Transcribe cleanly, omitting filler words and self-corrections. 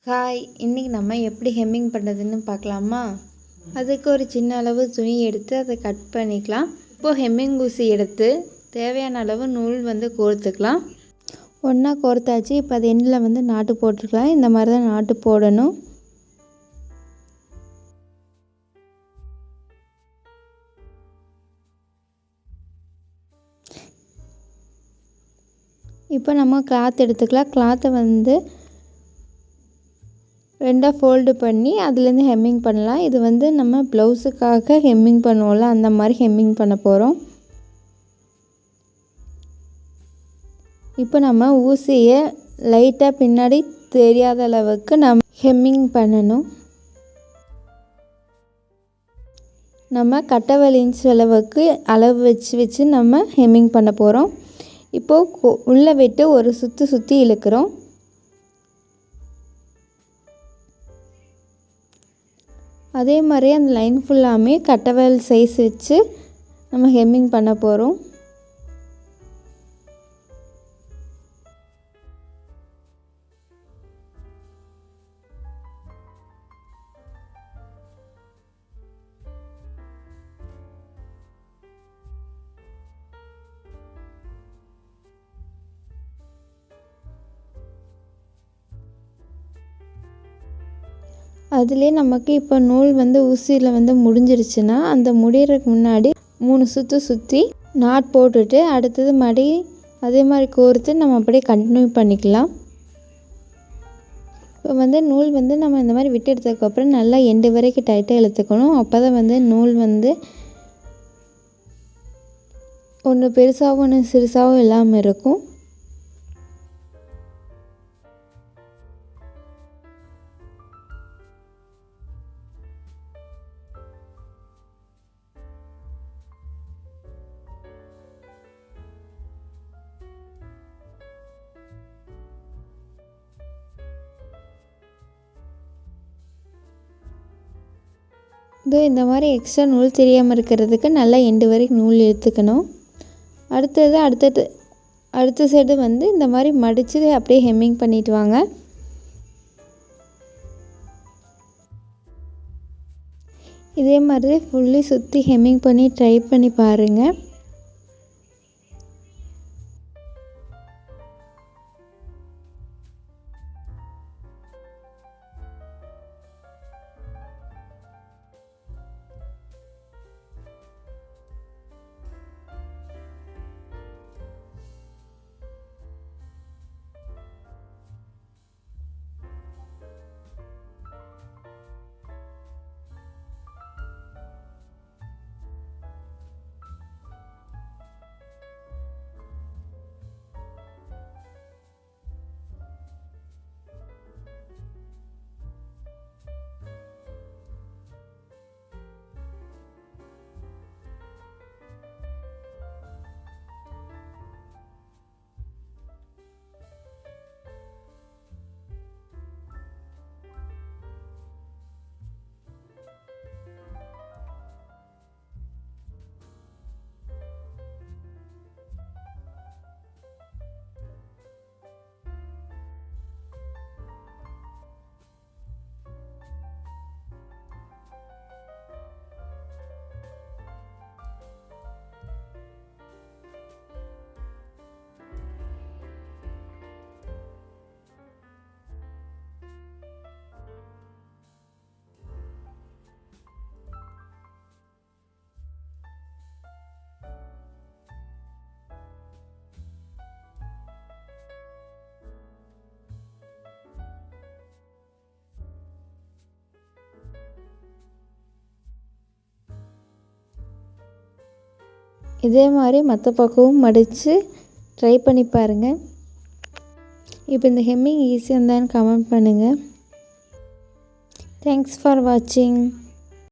Hi, இன்றைக்கி நம்ம எப்படி ஹெம்மிங் பண்ணுறதுன்னு பார்க்கலாமா? அதுக்கு ஒரு சின்ன அளவு துணி எடுத்து அதை கட் பண்ணிக்கலாம். இப்போது ஹெம்மிங் ஊசி எடுத்து தேவையான அளவு நூல் கோர்த்துக்கலாம். ஒன்றா கோர்த்தாச்சு. இப்போ அது எண்டில் நாட்டு போட்டுருக்கலாம். இந்த மாதிரி தான் நாட்டு போடணும். இப்போ நம்ம கிளாத் எடுத்துக்கலாம். கிளாத்தை ரெண்டாக ஃபோல்டு பண்ணி அதுலேருந்து ஹெம்மிங் பண்ணலாம். இது நம்ம ப்ளவுஸுக்காக ஹெம்மிங் பண்ணுவோம்ல, அந்த மாதிரி ஹெம்மிங் பண்ண போகிறோம். இப்போ நம்ம ஊசியை லைட்டாக பின்னாடி தெரியாத அளவுக்கு நம்ம ஹெம்மிங் பண்ணணும். நம்ம கட்டை இன்ச் அளவுக்கு அளவு வச்சு நம்ம ஹெம்மிங் பண்ண போகிறோம். இப்போது உள்ளே விட்டு ஒரு சுற்றி இழுக்கிறோம். அதே மாதிரி அந்த லைன் ஃபுல்லாமே கட்டை சைஸ் வச்சு நம்ம ஹெம்மிங் பண்ண போகிறோம். அதிலே நமக்கு இப்போ நூல் ஊசியில் முடிஞ்சிருச்சுன்னா அந்த முடிகிறதுக்கு முன்னாடி 3 சுற்றி நாட் போட்டுட்டு அடுத்தது அதே மாதிரி கோர்த்து நம்ம அப்படியே கண்டினியூ பண்ணிக்கலாம். இப்போ நூல் நம்ம இந்த மாதிரி விட்டு எடுத்ததுக்கப்புறம் நல்லா எண்டு வரைக்கும் டைட்டாக இழுத்துக்கணும். அப்போ தான் நூல் ஒன்று பெருசாகவும் ஒன்று சிறுசாகவும் இல்லாமல் இருக்கும். இந்த மாதிரி எக்ஸ்ட்ரா நூல் தெரியாமல் இருக்கிறதுக்கு நல்லா எண்டு வரைக்கும் நூல் இழுத்துக்கணும். அடுத்த சைடு இந்த மாதிரி மடித்து அப்படியே ஹெம்மிங் பண்ணிட்டு வாங்க. இதே மாதிரி ஃபுல்லி சுற்றி ஹெம்மிங் பண்ணி ட்ரை பண்ணி பாருங்கள். இதே மாதிரி மற்ற பக்கமும் மடித்து ட்ரை பண்ணி பாருங்கள். இப்போ இந்த ஹெம்மிங் ஈஸியாக இருந்தான்னு கமெண்ட் பண்ணுங்கள். தேங்க்ஸ் ஃபார் வாட்சிங்.